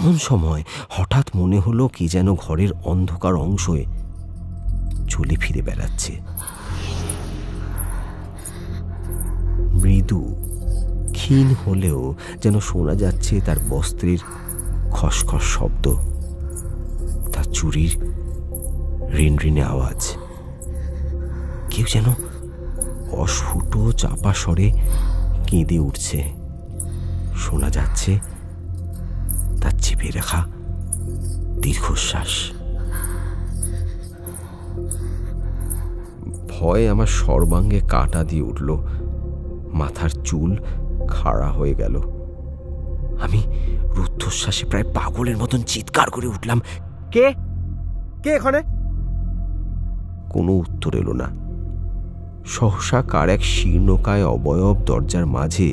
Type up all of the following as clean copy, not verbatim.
এমন সময় হঠাৎ মনে হলো কি যেন ঘরের অন্ধকার অংশে চলে ফিরে বেড়াচ্ছে। মৃদু ক্ষীণ হলেও যেন শোনা যাচ্ছে তার বস্ত্রের খসখস শব্দ, তার চুরির রিনরিনে আওয়াজ। কেউ যেন অস্ফুট চাপা স্বরে কেঁদে উঠছে। শোনা যাচ্ছে তার চেপে রাখা দীর্ঘশ্বাস। ভয়ে আমার সর্বাঙ্গে কাঁটা দিয়ে উঠল, মাথার চুল খাড়া হয়ে গেল। আমি রুদ্ধশ্বাসে প্রায় পাগলের মতন চিৎকার করে উঠলাম, কে কে এখানে? কোনো উত্তর এলো না। সহসা কার এক শীর্ণকায় অবয়ব দরজার মাঝে,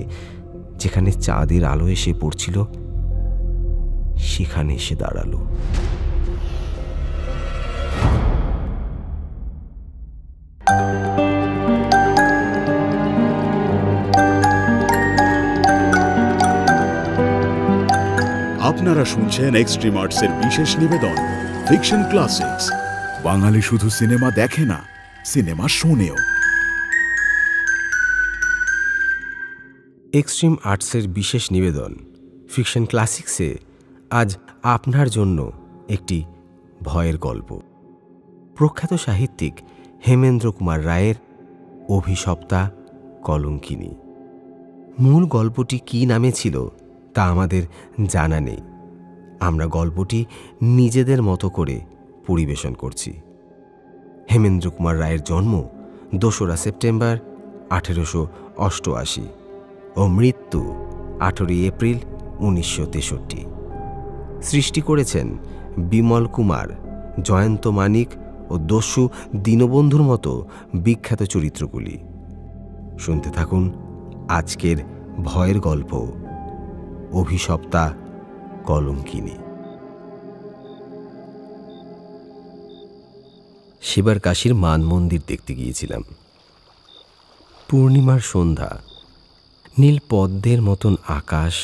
যেখানে চাঁদের আলো এসে পড়ছিল, সেখানে এসে দাঁড়ালো। আপনারা শুনছেন এক্সট্রিম আর্টসের বিশেষ নিবেদন ফিকশন ক্লাসিক্স। বাঙালি শুধু সিনেমা দেখে না, সিনেমা শোনেও। এক্সট্রিম আর্টসের বিশেষ নিবেদন ফিকশন ক্লাসিক্সে আজ আপনার জন্য একটি ভয়ের গল্প। প্রখ্যাত সাহিত্যিক হেমেন্দ্র কুমার রায়ের অভিশপ্তা কলঙ্কিনী। মূল গল্পটি কী নামে ছিল তা আমাদের জানা নেই। আমরা গল্পটি নিজেদের মতো করে পরিবেশন করছি। হেমেন্দ্র কুমার রায়ের জন্ম 2রা সেপ্টেম্বর 1888 ও মৃত্যু 18 এপ্রিল 1963। সৃষ্টি করেছেন বিমল কুমার, জয়ন্ত মানিক ও দস্যু দীনবন্ধুর মতো বিখ্যাত চরিত্রগুলি। শুনতে থাকুন আজকের ভয়ের গল্প, অভিশপ্তা কলঙ্কিনী। সেবার কাশীর মান মন্দির দেখতে গিয়েছিলাম। পূর্ণিমার সন্ধ্যা, নীল পদ্মের মতন আকাশ,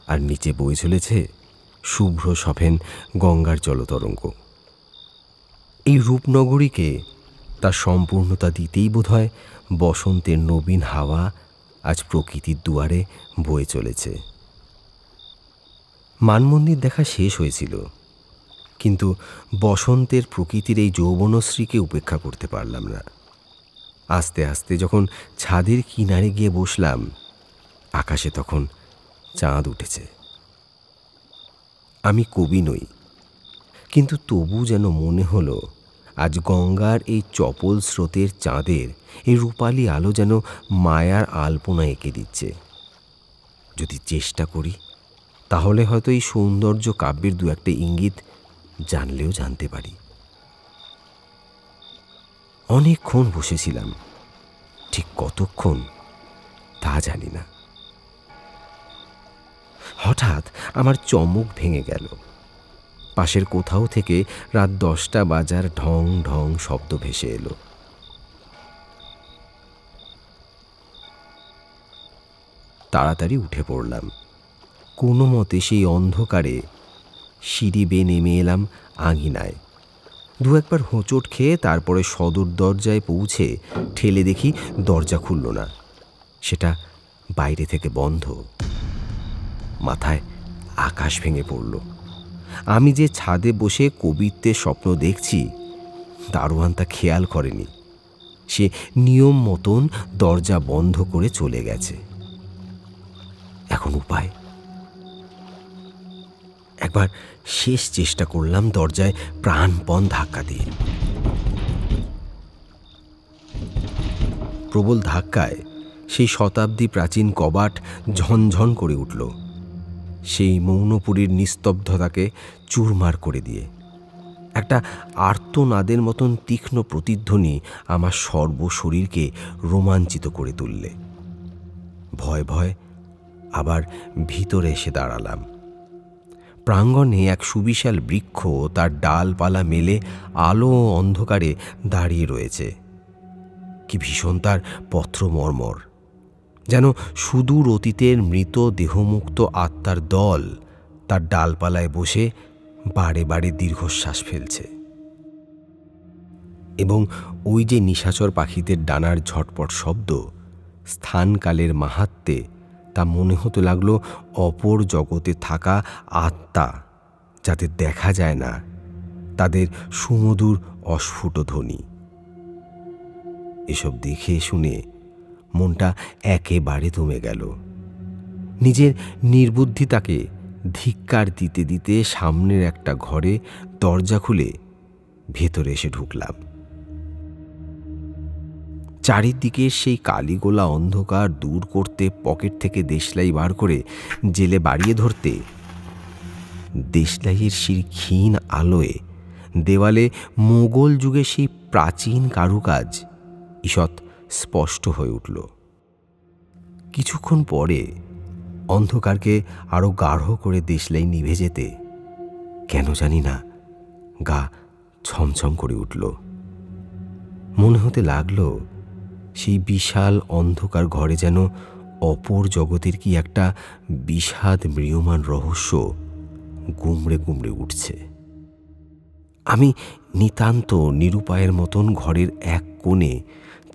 আর নিচে বয়ে চলেছে শুভ্র সফেন গঙ্গার জলতরঙ্গ। এই রূপনগরীকে তার সম্পূর্ণতা দিতেই বোধহয় বসন্তের নবীন হাওয়া আজ প্রকৃতির দুয়ারে বয়ে চলেছে। মানমন্দির দেখা শেষ হয়েছিল, কিন্তু বসন্তের প্রকৃতির এই যৌবনশ্রীকে উপেক্ষা করতে পারলাম না। আস্তে আস্তে যখন ছাদের কিনারে গিয়ে বসলাম, আকাশে তখন চাঁদ উঠেছে। আমি কবি নই, কিন্তু তবু যেন মনে হলো আজ গঙ্গার এই চপল স্রোতের চাঁদের এই রূপালী আলো যেন মায়ার আলপনা এঁকে দিচ্ছে। যদি চেষ্টা করি তাহলে হয়তো এই সৌন্দর্য কাব্যের দু একটা ইঙ্গিত জানলেও জানতে পারি। অনেকক্ষণ বসেছিলাম, ঠিক কতক্ষণ তা জানি না। হঠাৎ আমার চমক ভেঙে গেল। পাশের কোথাও থেকে রাত 10টা বাজার ঢং ঢং শব্দ ভেসে এলো। তাড়াতাড়ি উঠে পড়লাম। কোনো মতে সেই অন্ধকারে সিঁড়ি বেয়ে নেমে এলাম আঙিনায়। দু একবার হোঁচট খেয়ে তারপরে সদর দরজায় পৌঁছে ঠেলে দেখি দরজা খুলল না, সেটা বাইরে থেকে বন্ধ। মাথায় আকাশ ভেঙে পড়ল। আমি যে ছাদে বসে কবিত্বের স্বপ্ন দেখছি, দারোয়ান তা খেয়াল করেনি। সে নিয়ম মতন দরজা বন্ধ করে চলে গেছে। এখন উপায়? একবার শেষ চেষ্টা করলাম দরজায় প্রাণপণ ধাক্কা দিয়ে। প্রবল ধাক্কায় সেই শতাব্দী প্রাচীন কবাট ঝনঝন করে উঠল, সেই মৌনপুরীর নিস্তব্ধতাকে চুরমার করে দিয়ে। একটা আর্তনাদের মতন তীক্ষ্ণ প্রতিধ্বনি আমার সর্বশরীরকে রোমাঞ্চিত করে তুললে। ভয় ভয় আবার ভিতরে এসে দাঁড়ালাম। প্রাঙ্গণে এক সুবিশাল বৃক্ষ তার ডালপালা মেলে আলো ও অন্ধকারে দাঁড়িয়ে রয়েছে। কি ভীষণ তার পত্র মর্মর, যেন সুদূর অতীতের মৃত দেহমুক্ত আত্মার দল তার ডালপালায় বসে বারে বারে দীর্ঘশ্বাস ফেলছে। এবং ওই যে নিশাচর পাখিদের ডানার ঝটপট শব্দ, স্থানকালের মাহাত্ম্যে তা মনে হতে লাগলো অপর জগতে থাকা আত্মা, যাদের দেখা যায় না, তাদের সুমধুর অস্ফুট ধ্বনি। এসব দেখে শুনে মনটা একেবারে দমে গেল। নিজের নির্বুদ্ধিতাকে ধিক্কার দিতে দিতে সামনের একটা ঘরে দরজা খুলে ভেতরে এসে ঢুকলাম। চারিদিকে সেই কালিগোলা অন্ধকার দূর করতে পকেট থেকে দেশলাই বার করে জেলে বাড়িয়ে ধরতে, দেশলাইয়ের সেই ক্ষীণ আলোয় দেওয়ালে মোগল যুগে সেই প্রাচীন কারুকাজ ঈষৎ স্পষ্ট হয়ে উঠল। কিছুক্ষণ পরে অন্ধকারকে আরো গাঢ় করে দেশলাই নিভে যেতে কেন জানি না গা ছমছম করে উঠল। মনে হতে লাগলো সেই বিশাল অন্ধকার ঘরে যেন অপর জগতের কি একটা বিষাদ ম্রিয়মাণ রহস্য গুমড়ে গুমড়ে উঠছে। আমি নিতান্ত নিরুপায়ের মতন ঘরের এক কোণে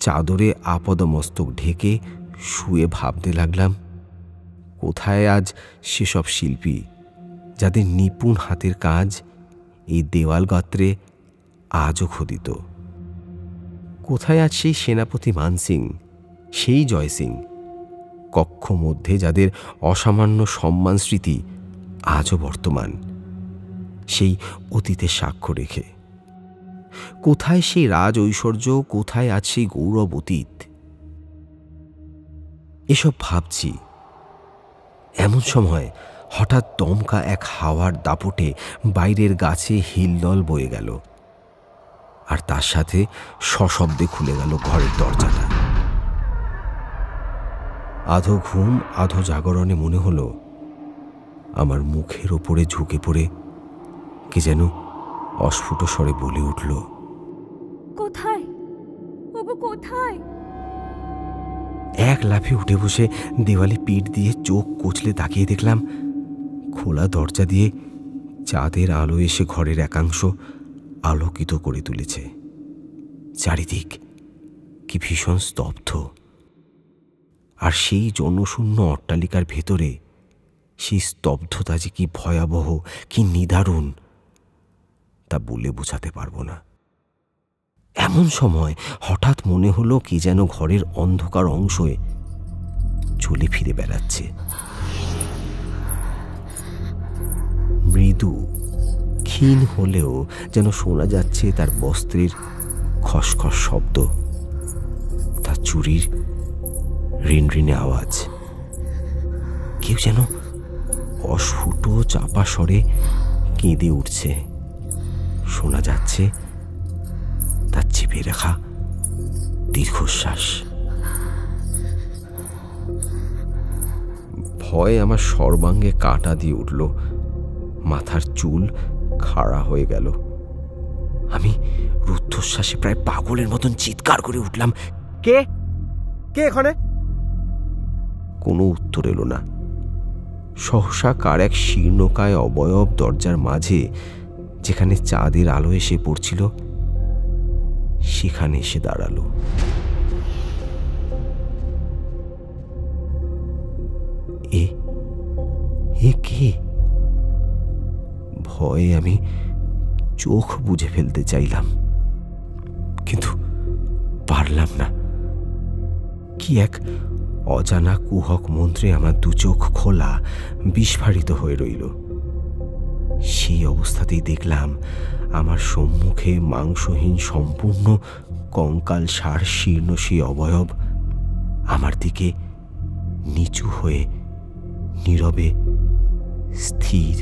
চাদরে আপাদমস্তক ঢেকে শুয়ে ভাবতে লাগলাম, কোথায় আজ সেসব শিল্পী যাদের নিপুণ হাতের কাজ এই দেওয়াল গাত্রে আজও খোদিত? কোথায় আজ সেই সেনাপতি মানসিং, সেই জয়সিং, কক্ষ মধ্যে যাদের অসামান্য সম্মান স্মৃতি আজও বর্তমান, সেই অতীতের সাক্ষ্য রেখে? কোথায় সেই রাজ ঐশ্বর্য, কোথায় আজ সেই গৌরব অতীত? এসব ভাবছি, এমন সময় হঠাৎ দমকা এক হাওয়ার দাপটে বাইরের গাছে হিলদল বয়ে গেল, আর তার সাথে সশব্দে খুলে গেল ঘরের দরজাটা। আধো ঘুম আধো জাগরণে মনে হলো আমার মুখের ওপরে ঝুঁকে পড়ে কে যেন অস্ফুট স্বরে বলে উঠল, কোথায় ওগো, কোথায়? এক লাফে উঠে বসে দেওয়ালে পিঠ দিয়ে চোখ কচলে তাকিয়ে দেখলাম খোলা দরজা দিয়ে চাঁদের আলো এসে ঘরের একাংশ আলোকিত করে তুলেছে। চারিদিক কি ভীষণ স্তব্ধ, আর সেই জনশূন্য অট্টালিকার ভেতরে সেই স্তব্ধতা যে কি ভয়াবহ, কি নিদারুণ, তা বলে বোঝাতে পারবো না। এমন সময় হঠাৎ মনে হলো কি যেন ঘরের অন্ধকার অংশে চলে ফিরে বেড়াচ্ছে। মৃদু ক্ষীণ হলেও যেন শোনা যাচ্ছে তার বস্ত্রের খসখস শব্দ, তার চুরির রিনরিনে আওয়াজ। কেউ যেন অস্ফুট চাপা স্বরে কেঁদে উঠছে। শোনা যাচ্ছে তার চেপে রাখা দীর্ঘশ্বাস। ভয়ে আমার সর্বাঙ্গে কাঁটা দিয়ে উঠল, মাথার চুল খাড়া হয়ে গেল। আমি রুদ্ধশ্বাসে প্রায় পাগলের মতন চিৎকার করে উঠলাম, কে কে এখানে? কোনো উত্তর এলো না। সহসা কার এক শীর্ণকায় অবয়ব দরজার মাঝে, যেখানে চাঁদের আলো এসে পড়ছিল, সেখানে এসে দাঁড়ালো। এ কে? ভয়ে আমি চোখ বুজে ফেলতে চাইলাম, কিন্তু পারলাম না। কি এক অজানা কুহক মন্ত্রে আমার দু চোখ খোলা, বিস্ফারিত হয়ে রইল। সেই অবস্থাতেই দেখলাম আমার সম্মুখে মাংসহীন সম্পূর্ণ কঙ্কাল সার শীর্ণ সেই অবয়ব আমার দিকে নিচু হয়ে নীরবে স্থির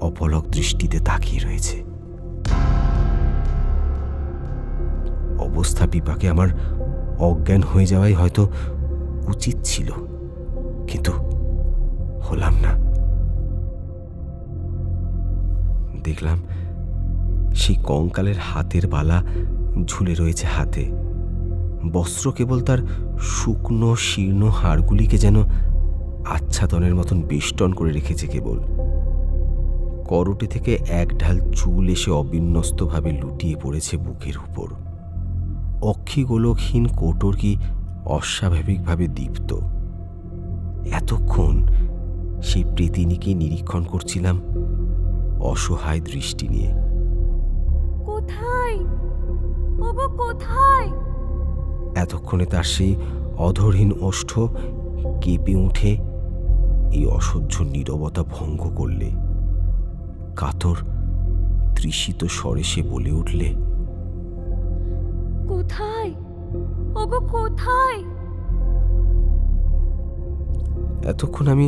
অপলক দৃষ্টিতে তাকিয়ে রয়েছে। অবস্থা বিপাকে আমার অজ্ঞান হয়ে যাওয়াই হয়তো উচিত ছিল, কিন্তু হলাম না। দেখলাম সেই কঙ্কালের হাতের বালা ঝুলে রয়েছে হাতে। বস্ত্র কেবল তার শুকনো শীর্ণ হাড়গুলিকে যেন আচ্ছাদনের মতন বেষ্টন করে রেখেছে কেবল। করোটে থেকে এক ঢাল চুল এসে অবিন্যস্তভাবে লুটিয়ে পড়েছে বুকের উপর। অক্ষিগোলকহীন কোটরকি অস্বাভাবিকভাবে দীপ্ত। এতক্ষণ সেই প্রেতিনীকে নিরীক্ষণ করছিলাম অসহায় দৃষ্টি নিয়ে। কোথায় ওগো, কোথায়? এতক্ষণে তার সেই অধরহীন ওষ্ঠ কেঁপে উঠে এই অসহ্য নীরবতা ভঙ্গ করলে। কাতর তৃষিত স্বরে সে বলে উঠলে, কোথায় ওগো, কোথায়? এতক্ষণ আমি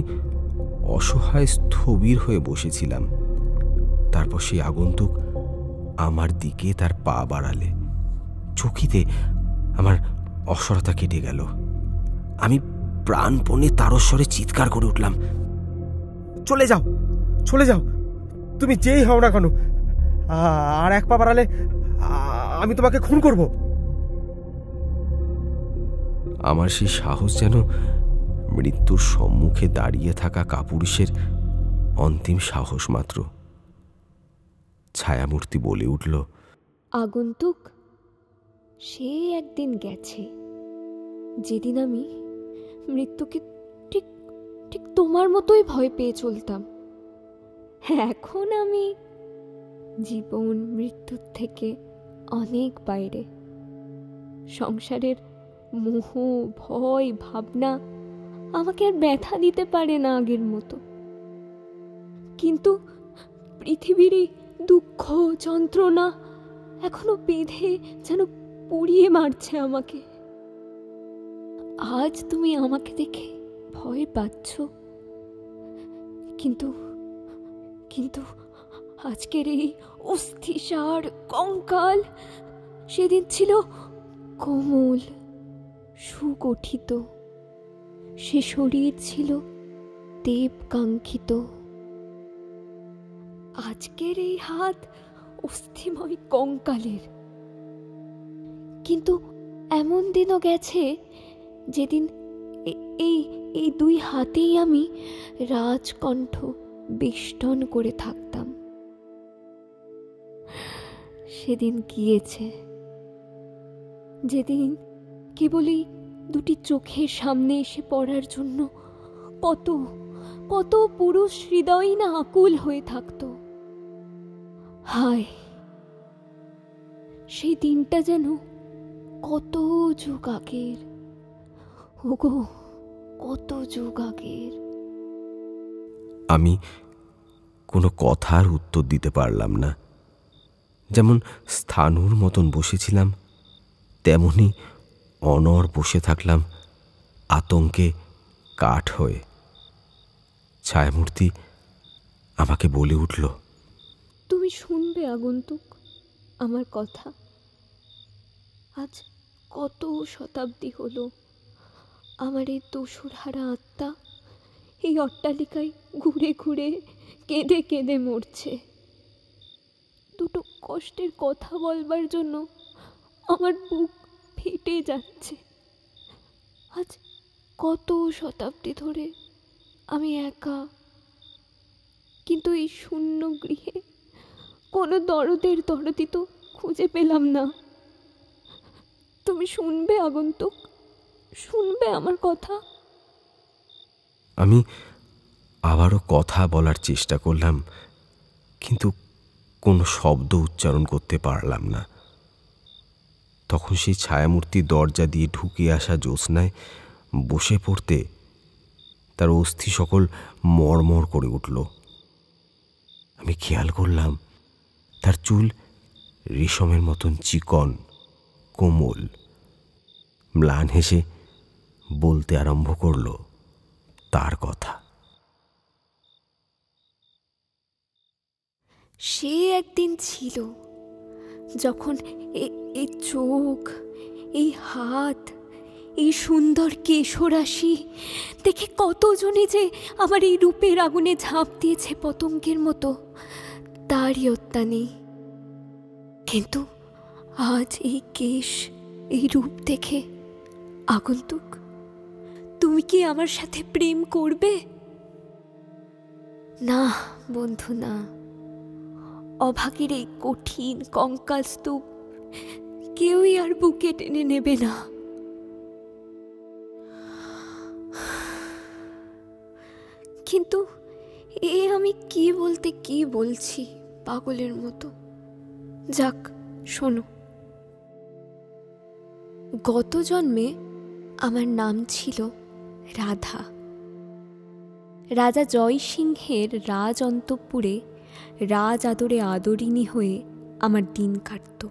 অসহায় স্থবির হয়ে বসেছিলাম। তারপর সেই আগন্তুক আমার দিকে তার পা বাড়ালে। চকিতে আমার অসরতা কেটে গেল। আমি প্রাণপণে তারস্বরে চিৎকার করে উঠলাম, চলে যাও, চলে যাও, তুমি যেই হও না কেন। আর এক পা বাড়ালে আমি তোমাকে খুন করব। আমার সেই সাহস যেন মৃত্যুর সম্মুখে দাঁড়িয়ে থাকা কাপুরুষের অন্তিম সাহস মাত্র। ছায়ামূর্তি বলে উঠল, আগন্তুক, সে একদিন গেছে যেদিন আমি মৃত্যুকে ঠিক ঠিক তোমার মতোই ভয় পেয়ে চলতাম। এখন আমি জীবন মৃত্যুর থেকে অনেক বাইরে। সংসারের মোহ, ভয়, ভাবনা আমাকে আর ব্যথা দিতে পারে না আগের মতো। কিন্তু পৃথিবীর এই দুঃখ, যন্ত্রণা এখনো বেঁধে যেন পুড়িয়ে মারছে আমাকে। আজ তুমি আমাকে দেখে ভয় পাচ্ছ, কিন্তু কিন্তু আজকের এই অস্থিসার কঙ্কাল সেদিন ছিল কোমল, সুগঠিত। সে শরীর ছিল দেবকাঙ্ক্ষিত। আজকের এই হাত অস্থিময় কঙ্কালের। কিন্তু এমন দিনও গেছে যেদিন এই দুই হাতেই আমি রাজকণ্ঠ বেষ্টন করে থাকতাম। সেদিন গিয়েছে, যেদিন কেবলই দুটি চোখের সামনে এসে পড়ার জন্য কত কত পুরুষ হৃদয় না আকুল হয়ে থাকত। হায়, সেই দিনটা যেন কত যুগ আগের, ওগো কত যুগ আগের। আমি কোনো কথার উত্তর দিতে পারলাম না। যেমন স্থাণুর মতন বসেছিলাম, তেমনি অনড় বসে থাকলাম আতঙ্কে কাঠ হয়ে। ছায়ামূর্তি আমাকে বলে উঠল, তুমি শুনবে আগন্তুক আমার কথা। আজ কত শতাব্দী হলো আমার এই দোসরহারা আত্মা এই অট্টালিকায় ঘুরে ঘুরে কেঁদে কেঁদে মরছে। দুটো কষ্টের কথা বলবার জন্য আমার বুক ফেটে যাচ্ছে। আজ কত শতাব্দী ধরে আমি একা, কিন্তু এই শূন্য গৃহে কোনো দরদের দরদি তো খুঁজে পেলাম না। তুমি শুনবে আগন্তুক, শুনবে আমার কথা? আমি আবারও কথা বলার চেষ্টা করলাম, কিন্তু কোনো শব্দ উচ্চারণ করতে পারলাম না। তখন সেই ছায়ামূর্তি দরজা দিয়ে ঢুকে আসা জ্যোৎস্নায় বসে পড়তে তার অস্থি সকল মরমর করে উঠল। আমি খেয়াল করলাম তার চুল রেশমের মতন চিকন, কোমল। ম্লান হেসে বলতে আরম্ভ করল তার কথা। সে একদিন ছিল যখন এই চোখ, এই হাত, এই সুন্দর কেশরাশি দেখে কতজনে যে আমার এই রূপের আগুনে ঝাঁপ দিয়েছে পতঙ্গের মতো, তারই অত্যা নেই। কিন্তু আজ এই কেশ, এই রূপ দেখে আগন্তুক, তুমি কি আমার সাথে প্রেম করবে? না বন্ধু, না। অভাগীর এই কঠিন কঙ্কাল স্তূপ কেউই আর বুকে টেনে নেবে না। কিন্তু আমি কি বলতে কি বলছি পাগলের মতো। যাক, শোনো। গত জন্মে আমার নাম ছিল রাধা। রাজা জয়সিংহের রাজ অন্তঃপুরে রাজ আদরে আদরিণী হয়ে আমার দিন কাটত।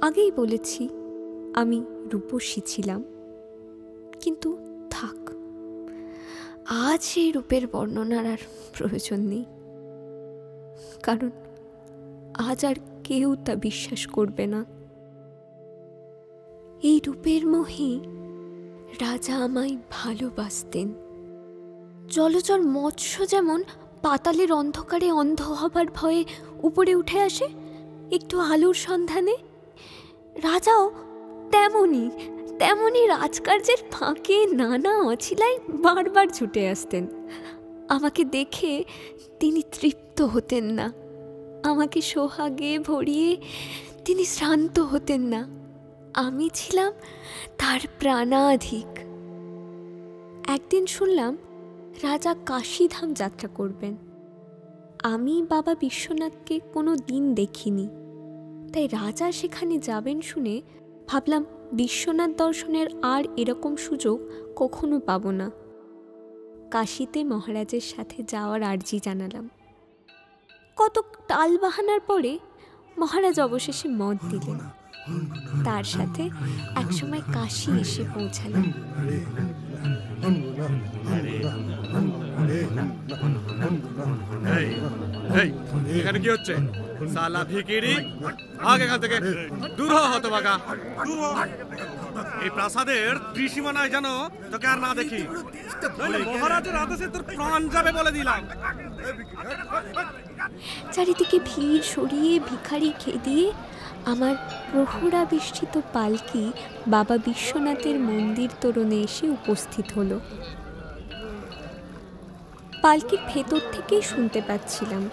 আগেই বলেছি আমি রূপসী ছিলাম, কিন্তু থাক, আজ সেই রূপের বর্ণনার আর প্রয়োজন নেই, কারণ আজ আর কেউ তা বিশ্বাস করবে না। এই রূপের মোহে রাজা আমায় ভালোবাসতেন। জলচর মৎস্য যেমন পাতালের অন্ধকারে অন্ধ হবার ভয়ে উপরে উঠে আসে একটু আলোর সন্ধানে, রাজাও তেমনি রাজকার্যের ফাঁকে নানা অছিলায় বারবার ছুটে আসতেন। আমাকে দেখে তিনি তৃপ্ত হতেন না, আমাকে সোহাগে ভরিয়ে তিনি শ্রান্ত হতেন না। আমি ছিলাম তার প্রাণাধিক। একদিন শুনলাম রাজা কাশীধাম যাত্রা করবেন। আমি বাবা বিশ্বনাথকে কোনো দিন দেখিনি, তাই রাজা সেখানে যাবেন শুনে ভাবলাম বিশ্বনাথ দর্শনের আর এরকম সুযোগ কখনো পাব না। কাশীতে মহারাজের সাথে যাওয়ার আর্জি জানালাম। কত টালবাহানার পরে মহারাজ অবশেষে মত দিলেন। তার সাথে একসময় কাশী এসে পৌঁছালাম। এখানে কি হচ্ছে? সালা ভিকিরি, আগে এখান থেকে দূর হতো বাগা। এই প্রাসাদের ত্রিসীমানায় যেন তোকে আর না দেখি, মহারাজের আদেশে তোর প্রাণ যাবে বলে দিলাম। চারিদিকে ভিড় সরিয়ে ভিখারি খেদিয়ে আমার প্রহরাবিষ্ঠিত পালকি বাবা বিশ্বনাথের মন্দির তোরণে এসে উপস্থিত হলো। পালকির ভেতর থেকেই শুনতে পাচ্ছিলাম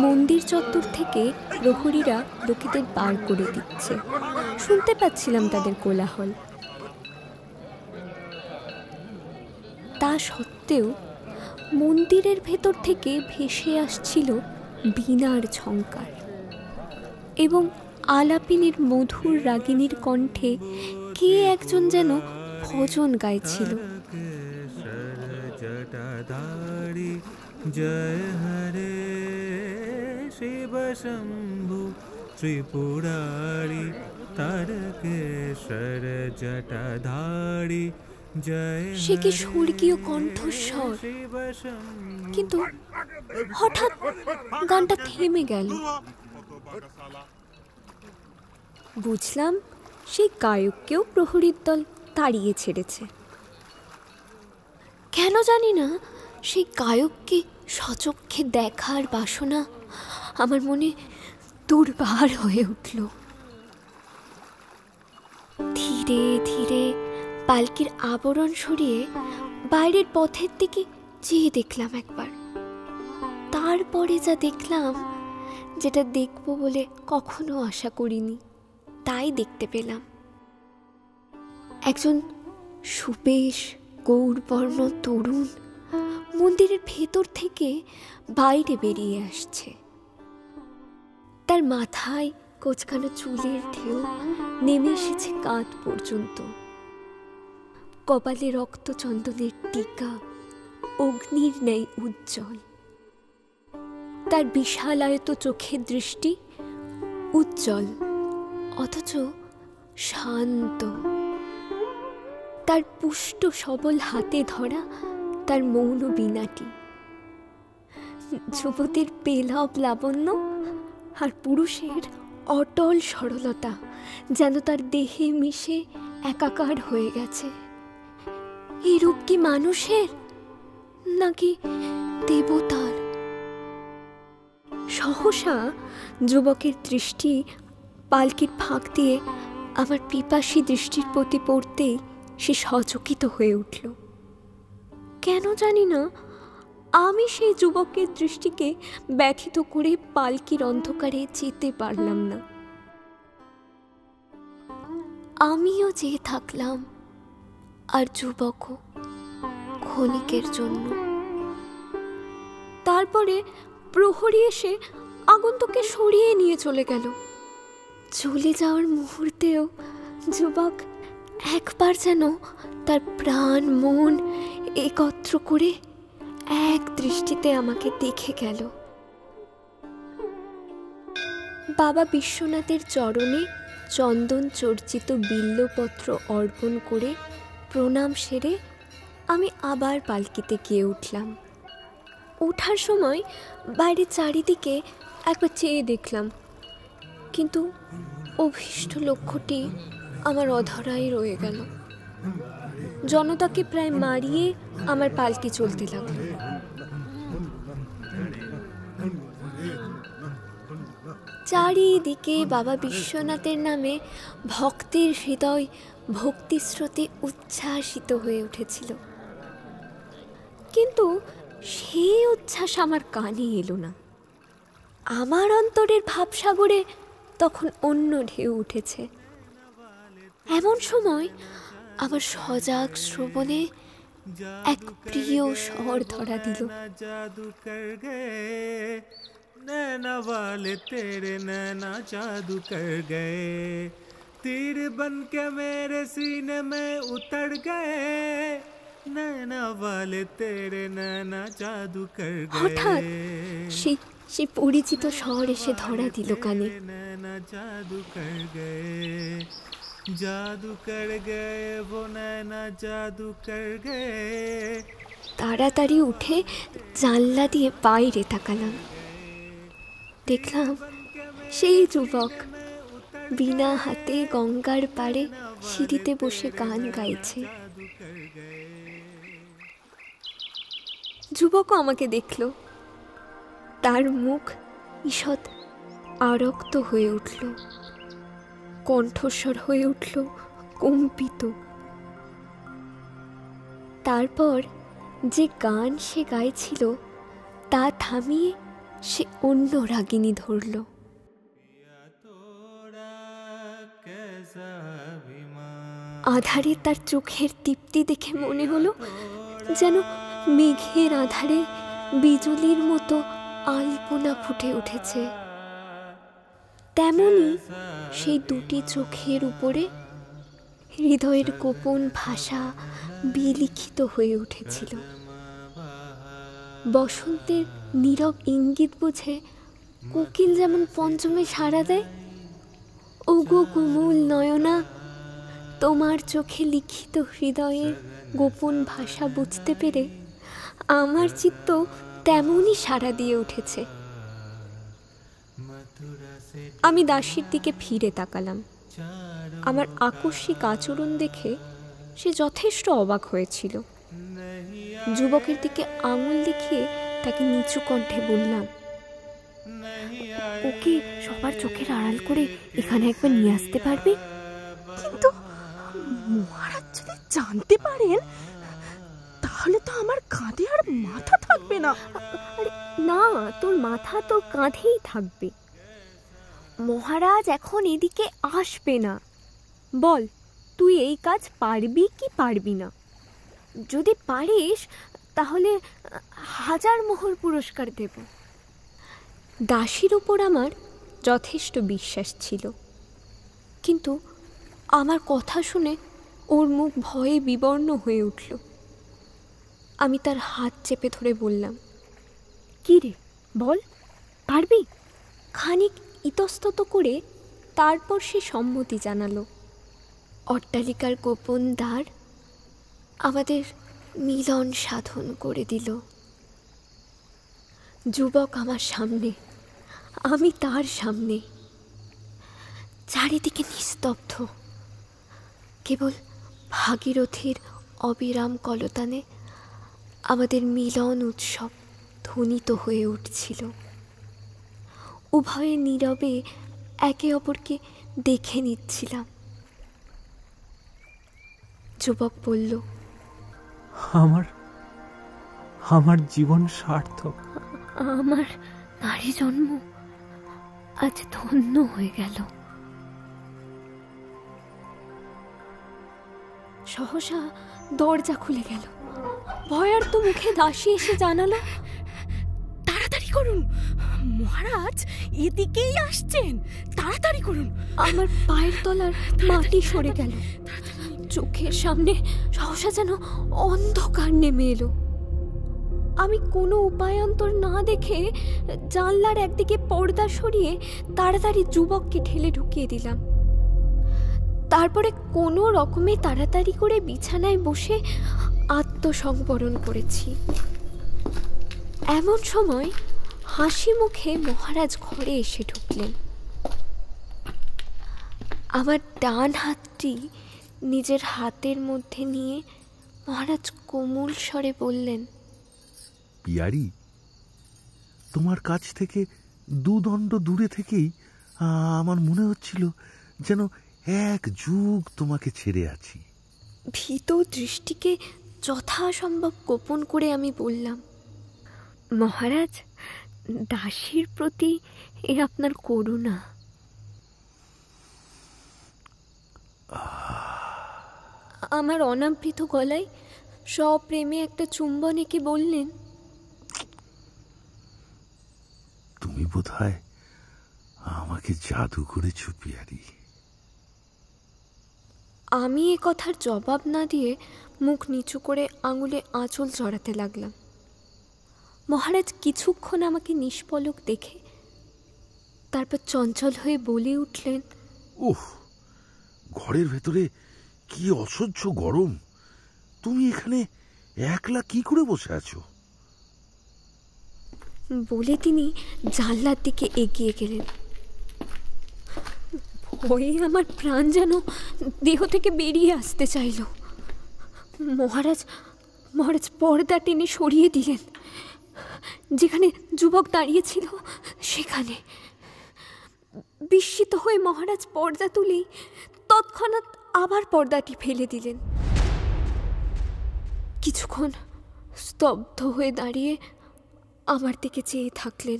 মন্দির চত্বর থেকে প্রহরীরা লোকেদের বার করে দিচ্ছে। শুনতে পাচ্ছিলাম তাদের কোলাহল। তা সত্ত্বেও মন্দিরের ভেতর থেকে ভেসে আসছিল বীণার ঝঙ্কার এবং আলাপিনীর মধুর রাগিনীর কণ্ঠে কে একজন যেন ভজন গাইছিল। জয় হরে শিব শম্ভু ত্রিপুরারি তারকেশ্বর জটাধারী জয়। সে কি স্বর্গীয় কণ্ঠস্বর, কিন্তু হঠাৎ গানটা থেমে গেল। বুঝলাম সেই গায়ককেও প্রহরীর দল তাড়িয়ে ছেড়েছে। কেন জানি না, সেই গায়ককে সচক্ষে দেখার বাসনা আমার মনে দুর্বার হয়ে উঠল। ধীরে ধীরে পালকির আবরণ সরিয়ে বাইরের পথের দিকে চেয়ে দেখলাম একবার। তারপরে যা দেখলাম, যেটা দেখব বলে কখনো আশা করিনি, তাই দেখতে পেলাম। একজন সুবেশ গৌরবর্ণ তরুণ মন্দিরের ভেতর থেকে বাইরে বেরিয়ে আসছে। তার মাথায় কোচকানো চুলের ঢেউ নেমে এসেছে কাঁধ পর্যন্ত। কপালে রক্তচন্দনের টিকা অগ্নির ন্যায় উজ্জ্বল। তার বিশালায়ত চোখের দৃষ্টি উজ্জ্বল অথচ শান্ত। তার পুষ্ট সবল হাতে ধরা তার মৌন বীণাটি। যুবতীর পেলব লাবণ্য আর পুরুষের অটল সরলতা যেন তার দেহে মিশে একাকার হয়ে গেছে। এই রূপ কি মানুষের নাকি দেবতার? সহসা যুবকের দৃষ্টি পালকির ফাঁক দিয়ে আমার পিপাসী দৃষ্টির প্রতি পড়তেই সে সচকিত হয়ে উঠল। কেন জানি না, আমি সেই যুবকের দৃষ্টিকে ব্যথিত করে পালকির অন্ধকারে যেতে পারলাম না। আমিও যেয়ে থাকলাম, আর যুবকও, ক্ষণিকের জন্য। তারপরে প্রহরী এসে আগন্তুককে সরিয়ে নিয়ে চলে গেল। চলে যাওয়ার মুহূর্তেও যুবক একবার যেন তার প্রাণ মন একত্র করে এক দৃষ্টিতে আমাকে দেখে গেল। বাবা বিশ্বনাথের চরণে চন্দন চর্চিত বিল্লপত্র অর্পণ করে প্রণাম সেরে আমি আবার পালকিতে গিয়ে উঠলাম। ওঠার সময় বাইরে চারিদিকে একবার চেয়ে দেখলাম, কিন্তু অভীষ্ট লক্ষ্যটি আমার অধরাই রয়ে গেল। জনতাকে প্রায় মারিয়ে আমার পালকি চলতে লাগলো। চারিদিকে বাবা বিশ্বনাথের নামে ভক্তের হৃদয় ভক্তিস্রোতে উচ্ছ্বাসিত হয়ে উঠেছিল, কিন্তু সেই উচ্ছ্বাস আমার কানে এলো না। আমার অন্তরের ভাবসাগরে তখন অন্য ঢেউ উঠেছে। এমন সময় আমার সজাগ শ্রবণে এক প্রিয় স্বর ধরা দিল। जादू कर गए नैना वाले तेरे, नैना जादू कर गए, तीर बन के मेरे सीने में उतर गए, नैना वाले तेरे, नैना जादू कर হঠাৎ गए, সেই পরিচিত স্বর এসে ধরা দিল কানে। नैना जादू कर गए, जादू कर गए वो नैना जादू कर गए। তাড়াতাড়ি উঠে জানলা দিয়ে বাইরে তাকালাম। দেখলাম সেই যুবক বিনা হাতে গঙ্গার পাড়ে সিঁড়িতে বসে গান গাইছে। যুবকও আমাকে দেখল। তার মুখ ঈষৎ আরক্ত হয়ে উঠল, কণ্ঠস্বর হয়ে উঠল কম্পিত। তারপর যে গান সে গাইছিল তা থামিয়ে সে অন্য রাগিনী ধরল। আধারে তার চোখের দীপ্তি দেখে মনে হলো যেন মেঘের আধারে বিজুলির মতো আলপনা ফুটে উঠেছে। তেমনি সেই দুটি চোখের উপরে হৃদয়ের গোপন ভাষা বিলিখিত হয়ে উঠেছিল। বসন্তের নীরব ইঙ্গিত বুঝে কোকিল যেমন পঞ্চমে সাড়া দেয়, ওগো কুমুল নয়না, তোমার চোখে লিখিত হৃদয়ের গোপন ভাষা বুঝতে পেরে আমার চিত্ত তেমনই সাড়া দিয়ে উঠেছে। আমি দাসীর দিকে ফিরে তাকালাম। আমার আকস্মিক আচরণ দেখে সে যথেষ্ট অবাক হয়েছিল। যুবকের দিকে আঙুল দেখিয়ে তাকে নিচু কণ্ঠে বললাম, ওকে সবার চোখের আড়াল করে এখানে একবার নিয়ে আসতে পারবে? কিন্তু মহারাজ যদি জানতে পারেন তাহলে তো আমার কাঁধে আর মাথা থাকবে না। আরে না, তোর মাথা তোর কাঁধেই থাকবে। মহারাজ এখন এদিকে আসবে না। বল, তুই এই কাজ পারবি কি পারবি না? যদি পারিস তাহলে 1000 মোহর পুরস্কার দেব। দাসীর উপর আমার যথেষ্ট বিশ্বাস ছিল, কিন্তু আমার কথা শুনে ওর মুখ ভয়ে বিবর্ণ হয়ে উঠল। আমি তার হাত চেপে ধরে বললাম, কি রে, বল, পারবি? খানিক ইতস্তত করে তারপর সে সম্মতি জানালো। অট্টালিকার গোপন দ্বার আমাদের মিলন সাধন করে দিল। যুবক আমার সামনে, আমি তার সামনে। চারিদিকে নিস্তব্ধ, কেবল ভাগীরথীর অবিরাম কলতানে আমাদের মিলন উৎসব ধ্বনিত হয়ে উঠছিল। উভয়ে নীরবে একে অপরকে দেখে নিচ্ছিলাম। যুবক বলল, আমার জীবন সার্থক। আমার নারী জন্ম আজ ধন্য হয়ে গেল। সহসা দরজা খুলে গেল। ভয়ার্ত মুখে দাসী এসে জানালো, তাড়াতাড়ি করুন, মহারাজ এদিকেই আসছেন, তাড়াতাড়ি করুন। আমার পায়ের তলার মাটি সরে গেল। চোখের সামনে সহসা যেন অন্ধকার নেমে এলো। আমি কোনো উপায়ান্তর না দেখে জানলার একদিকে পর্দা সরিয়ে তাড়াতাড়ি যুবককে ঠেলে ঢুকিয়ে দিলাম। তারপরে কোনো রকমে তাড়াতাড়ি করে বিছানায় বসে আত্মসংবরণ করেছি। এমন সময় হাসি মুখে মহারাজ ঘরে এসে ঢুকলেন। আমার ডান হাতটি নিজের হাতের মধ্যে নিয়ে মহারাজ কোমল স্বরে বললেন, পিয়ারি, তোমার কাছ থেকে দুদণ্ড দূরে থেকেই আমার মনে হচ্ছিল যেন এক যুগ তোমাকে ছেড়ে আছি। ভীত দৃষ্টিকে যথাসম্ভব গোপন করে আমি বললাম, মহারাজ, দাসীর প্রতি এ আপনার করুণা। আমার অনাবৃত গলায় সপ্রেমে একটা চুম্বন এঁকে বললেন, তুমি বোধহয় আমাকে জাদু করেছ পিয়ারি। আমি এ কথার জবাব না দিয়ে মুখ নিচু করে আঙুলে আঁচল জড়াতে লাগলাম। মহারাজ কিছুক্ষণ আমাকে নিষ্পলক দেখে তারপর চঞ্চল হয়ে বলে উঠলেন, উহ, ঘরের ভেতরে কি অসহ্য গরম! তুমি এখানে একলা কি করে বসে আছো? বলে তিনি জানলার দিকে এগিয়ে গেলেন। ভয়ে আমার প্রাণ যেন দেহ থেকে বেরিয়ে আসতে চাইল। মহারাজ পর্দা টেনে সরিয়ে দিলেন। যেখানে যুবক দাঁড়িয়েছিল সেখানে। বিস্মিত হয়ে মহারাজ পর্দা তুলেই তৎক্ষণাৎ আবার পর্দাটি ফেলে দিলেন। কিছুক্ষণ স্তব্ধ হয়ে দাঁড়িয়ে আমার দিকে চেয়ে থাকলেন।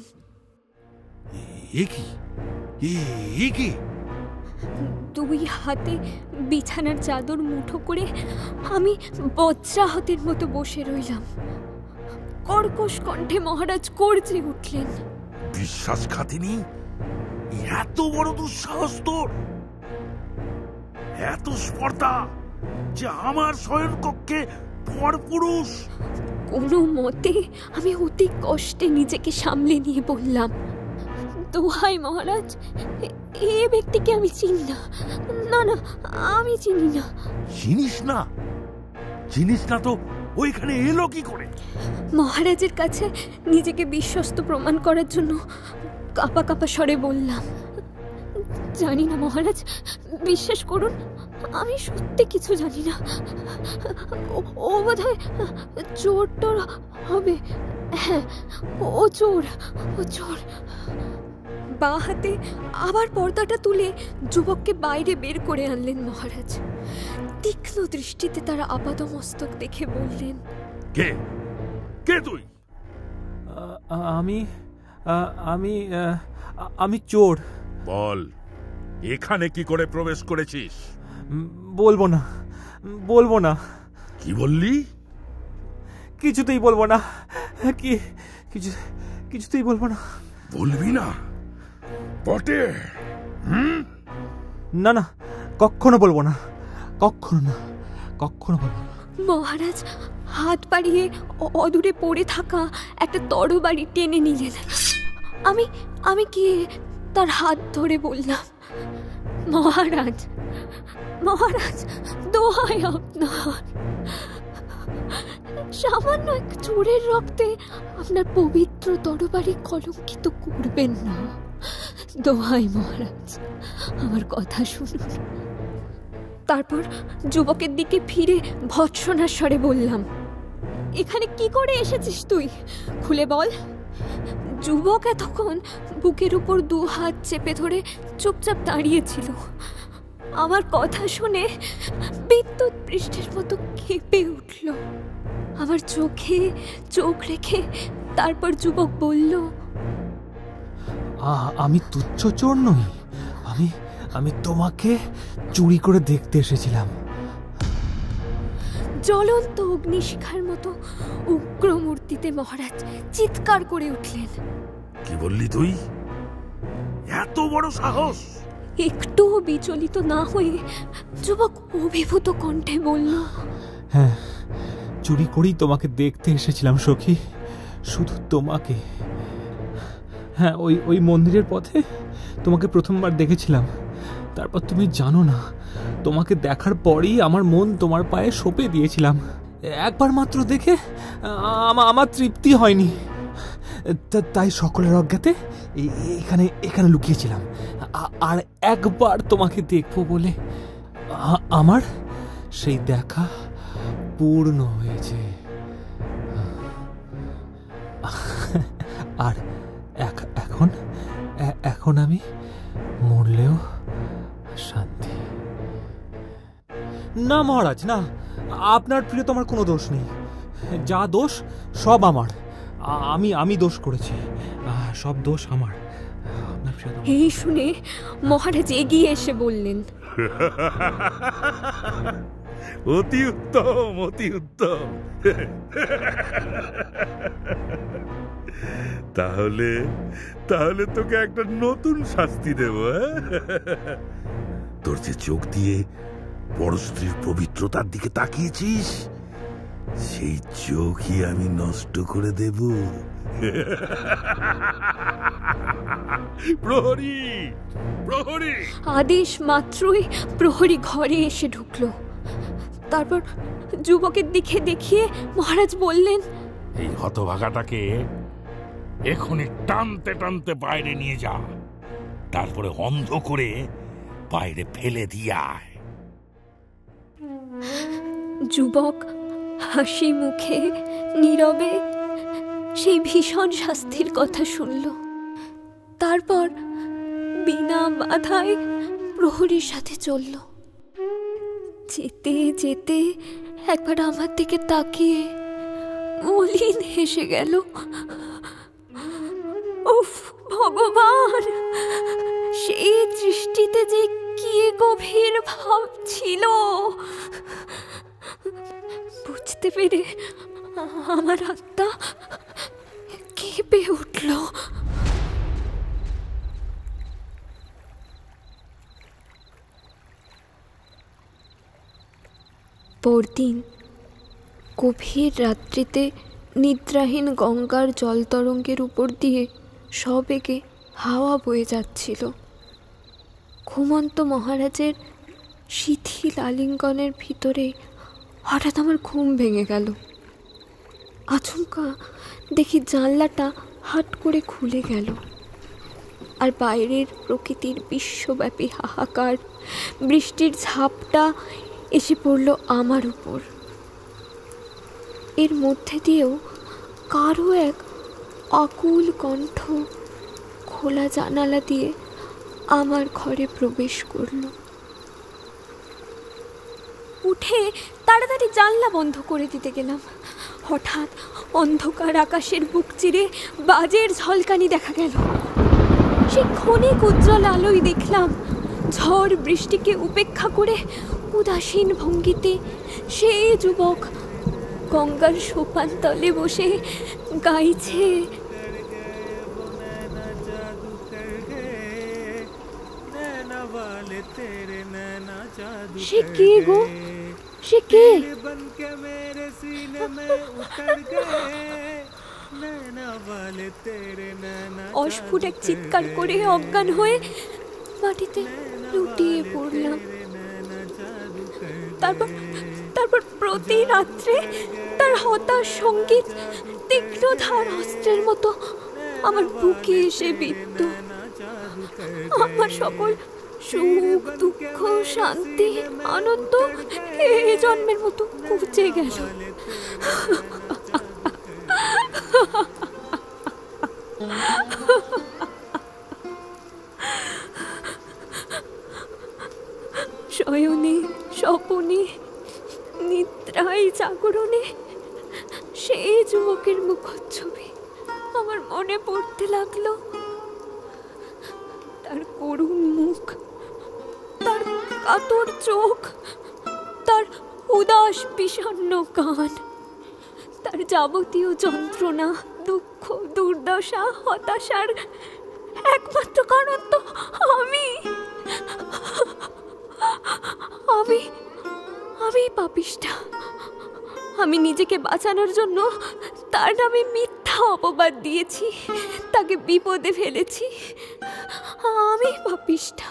এ কি? দুই হাতে বিছানার চাদর মুঠো করে আমি বজ্রাহতের মতো বসে রইলাম। কর্কশ কণ্ঠে মহারাজ গর্জে উঠলেন, বিশ্বাসঘাতিনী! এত বড় দুঃসাহস তোর! এত স্পর্ধা যে আমার শয়নকক্ষে পরপুরুষ! কোনো মতে আমি অতি কষ্টে নিজেকে সামলে নিয়ে বললাম, দোহাই মহারাজ, এ ব্যক্তিকে আমি চিনি না। না, আমি চিনি না। চিনিস না তো ওইখানে এলো কি করে? মহারাজের কাছে নিজেকে বিশ্বস্ত প্রমাণ করার জন্য কাঁপা কাঁপা স্বরে বললাম, জানি না মহারাজ, বিশ্বাস করুন, আমি সত্যি কিছু জানি না। ও বোধহয় চোর টোর হবে। হ্যাঁ, ও চোর। বাঁ হাতে আবার পর্দাটা তুলে যুবককে বাইরে বের করে আনলেন মহারাজ। তীক্ষ্ণ দৃষ্টিতে তারা আপাদমস্তক দেখে বললেন, কে তুই? আমি চোর। বল, এখানে কি করে প্রবেশ করেছিস? বলবো না। কি বললি? কিছুতেই বলবো না। কিছুতেই বলবো না। বলবি না বটে? না, কখনো বলবো না। কখনো বলবো না। মহারাজ হাত বাড়িয়ে অদূরে পড়ে থাকা একটা তরবারি টেনে নিলেন। আমি গিয়ে তার হাত ধরে বললাম, মহারাজ, দোহাই আপনার, সামান্য এক চোরের রক্তে আপনার পবিত্র তরবারি কলঙ্কিত করবেন না। দোহাই মহারাজ, আমার কথা শুনুন। তারপর যুবকের দিকে ফিরে ভৎসনার স্বরে বললাম, এখানে কি করে এসেছিস তুই? খুলে বল। যুবক এতক্ষণ বুকের উপর দু হাত চেপে ধরে চুপচাপ দাঁড়িয়েছিল। আমার কথা শুনে বিদ্যুৎ বৃষ্টির মতো কেঁপে উঠল। আমার চোখে চোখ রেখে তারপর যুবক বলল, আমি তুচ্ছ চোর নই, আমি তোমাকে চুরি করে দেখতে এসেছিলাম। জ্বলন্ত অগ্নিশিখার মতো উগ্র মূর্তিতে মহারাজ চিৎকার করে উঠলেন। কি বললি তুই? এত বড় সাহস! একটুও বিচলিত না হয়ে যুবক অভিভূত কণ্ঠে বলল, হ্যাঁ, চুরি করেই তোমাকে দেখতে এসেছিলাম সখী, শুধু তোমাকে। হ্যাঁ, ওই মন্দিরের পথে তোমাকে প্রথমবার দেখেছিলাম। তারপর তুমি জানো না, তোমাকে দেখার পরই আমার মন তোমার পায়ে সঁপে দিয়েছিলাম। একবার মাত্র দেখে আমার তৃপ্তি হয়নি, তাই সকলের অজ্ঞাতে এখানে লুকিয়েছিলাম। আর একবার তোমাকে দেখবো বলে আমার সেই দেখা পূর্ণ হয়েছে। আর এখন আমি মরলেও শান্তি। না মহারাজ, না, আপনার প্রিয়তমার কোনো দোষ নেই। যা দোষ সব আমার। আমি দোষ করেছি, সব দোষ আমার। এই শুনে মহারাজ এগিয়ে এসে বললেন, অতি উত্তম, অতি উত্তম। তাহলে তোকে একটা নতুন শাস্তি দেব। তোর যে চোখ দিয়ে বড় স্ত্রীর পবিত্রতার দিকে তাকিয়েছিস, সেই চোখই আমি নষ্ট করে দেব। প্রহরী, প্রহরী! আদেশ মাত্রই প্রহরী ঘরে এসে ঢুকলো। তারপর যুবকের দিকে দেখিয়ে মহারাজ বললেন, এই হতভাগাটাকে এখনই টানতে টানতে বাইরে নিয়ে যা, তারপরে অন্ধ করে বাইরে ফেলে দিয়ে আয়। যুবক হাসি মুখে নীরবে সেই ভীষণ শাস্তির কথা শুনল। তারপর বিনা বাধায় প্রহরীর সাথে চলল। যেতে যেতে একবার আমার দিকে তাকিয়ে মলিন হেসে গেল। উফ ভগবান, সেই দৃষ্টিতে যে কি গভীর ভাব ছিল বুঝতে পেরে আমার আত্মা কেঁপে উঠল। পরদিন গভীর রাত্রিতে নিদ্রাহীন গঙ্গার জলতরঙ্গের উপর দিয়ে সবেগে হাওয়া বয়ে যাচ্ছিল। ঘুমন্ত মহারাজের শিথিল আলিঙ্গনের ভিতরে হঠাৎ আমার ঘুম ভেঙে গেল। আচমকা দেখি জানলাটা হাট করে খুলে গেল, আর বাইরের প্রকৃতির বিশ্বব্যাপী হাহাকার, বৃষ্টির ঝাপটা এসে পড়ল আমার উপর। এর মধ্যে দিয়েও কারো এক আকুল কণ্ঠ খোলা জানালা দিয়ে আমার ঘরে প্রবেশ করল। উঠে তাড়াতাড়ি জানলা বন্ধ করে দিতে গেলাম। হঠাৎ অন্ধকার আকাশের বুক চিরে বাজের ঝলকানি দেখা গেল। সে ক্ষণিক উজ্জ্বল আলোয় দেখলাম ঝড় বৃষ্টিকে উপেক্ষা করে উদাসীন ভঙ্গিতে সে যুবক গঙ্গার সোপান তলে বসে গাইছে, সে কে গো, সে কে? অস্ফুট এক চিৎকার করে অজ্ঞান হয়ে মাটিতে লুটিয়ে পড়লাম। তারপর প্রতি রাত্রে তার হতাশ সঙ্গীত তীক্ষ্ণ ধার অস্ত্রের মতো আমার বুকে এসে বিদ্ধ। আমার সকল সুখ, দুঃখ, শান্তি, আনন্দ এই জন্মের মতো ঘুচে গেল। শয়নে, স্বপনে, নিদ্রায়, জাগরণে সেই যুবকের মুখচ্ছবি আমার মনে পড়তে লাগলো। তার করুণ মুখ, তার কাতর চোখ, তার উদাস বিষণ্ণ কান, তার যাবতীয় যন্ত্রণা, দুঃখ, দুর্দশা, হতাশার একমাত্র কারণ তো আমি। আমি পাপিষ্টা। আমি নিজেকে বাঁচানোর জন্য তার নামে মিথ্যা অপবাদ দিয়েছি, তাকে বিপদে ফেলেছি। আমি পাপিষ্টা।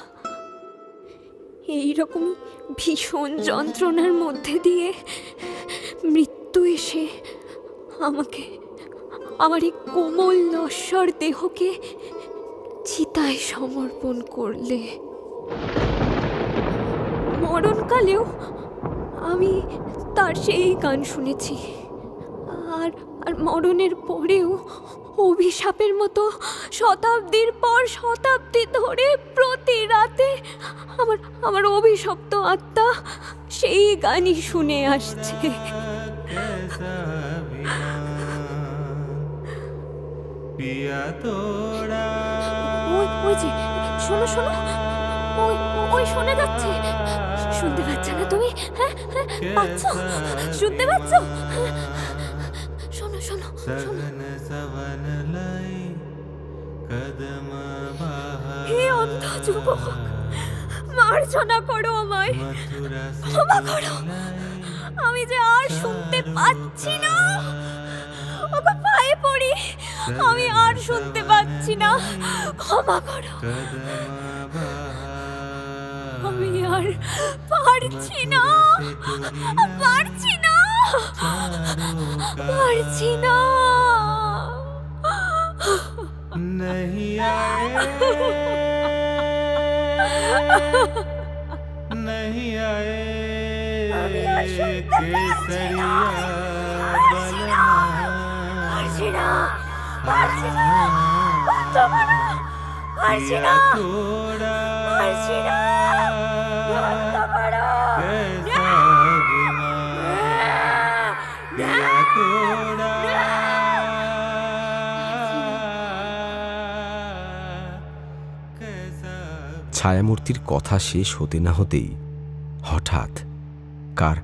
এইরকমই ভীষণ যন্ত্রণার মধ্যে দিয়ে মৃত্যু এসে আমাকে, আমার এই কোমল নশ্বর দেহকে চিতায় সমর্পণ করলে। মরণকালেও আমি তার সেই গান শুনেছি, আর মরণের পরেও অভিশাপের মতো শতাব্দীর পর শতাব্দী ধরে প্রতি রাতে আমার অভিশপ্ত আত্মা সেই গানই শুনে আসছে। ওই যে শোনো শোনো, ওই শোনা যাচ্ছে। শুনতে পাচ্ছ না তুমি? হ্যাঁ হ্যাঁ, পাচ্ছ? শুনতে পাচ্ছ? শোনো শোনো শোনো। হে অন্ধ যুবক, মার্জনা করো আমায়, ক্ষমা করো। আমি যে আর শুনতে পাচ্ছি না। ওকে পায়ে পড়ি, আমি আর শুনতে পাচ্ছি না, ক্ষমা করো। আমি আর পারছি না, পারছি না, পারছি না। नहीं आए, नहीं आए केसरिया बलना, पारছি না, পারছি না, বন্ধ করো, পারছি না, পারছি না, বন্ধ করো। कैसा दिया तोड़ा, ছায়ামূর্তির কথা শেষ হতে না হতেই হঠাৎ কার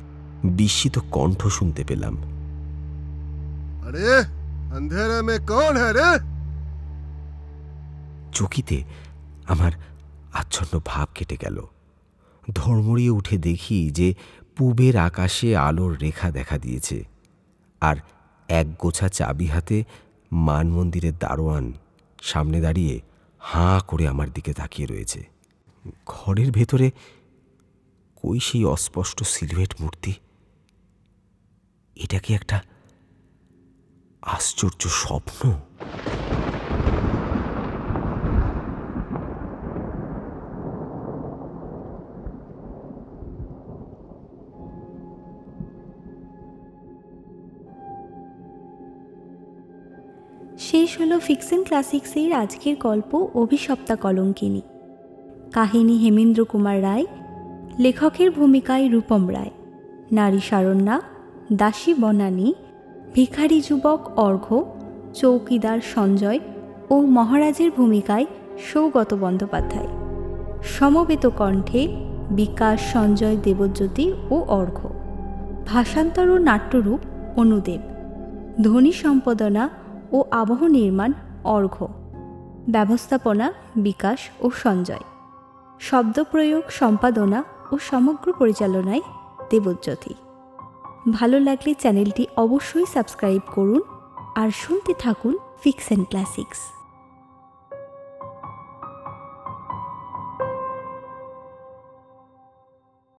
বিস্মিত কণ্ঠ শুনতে পেলাম। আরে अंधेरे में कौन है रे? চকিতে আমার আচ্ছন্ন ভাব কেটে গেল। ধর্মড়িয়ে উঠে দেখি যে পূবের আকাশে আলোর রেখা দেখা দিয়েছে, আর এক গোছা চাবি হাতে মান মন্দিরের দারোয়ান সামনে দাঁড়িয়ে হাঁ করে আমার দিকে তাকিয়ে রয়েছে। ঘরের ভেতরে কই সেই অস্পষ্ট সিলুয়েট মূর্তি? এটা কি একটা আশ্চর্য স্বপ্ন? শেষ হলো ফিকশন ক্লাসিক্সের আজকের গল্প অভিশপ্তা কলঙ্কিনী। কাহিনী হেমেন্দ্র কুমার রায়, লেখকের ভূমিকায় রূপম রায়, নারী শারণ্যা, দাসী বনানী, ভিখারি যুবক অর্ঘ্য, চৌকিদার সঞ্জয় ও মহারাজের ভূমিকায় সৌগত বন্দ্যোপাধ্যায়। সমবেত কণ্ঠে বিকাশ, সঞ্জয়, দেবজ্যোতি ও অর্ঘ্য। ভাষান্তর ও নাট্যরূপ অনুদেব। ধ্বনি সম্পাদনা ও আবহ নির্মাণ অর্ঘ্য। ব্যবস্থাপনা বিকাশ ও সঞ্জয়। শব্দপ্রয়োগ, সম্পাদনা ও সমগ্র পরিচালনায় দেবজ্যোতি। ভালো লাগলে চ্যানেলটি অবশ্যই সাবস্ক্রাইব করুন আর শুনতে থাকুন ফিকশন ক্লাসিক্স।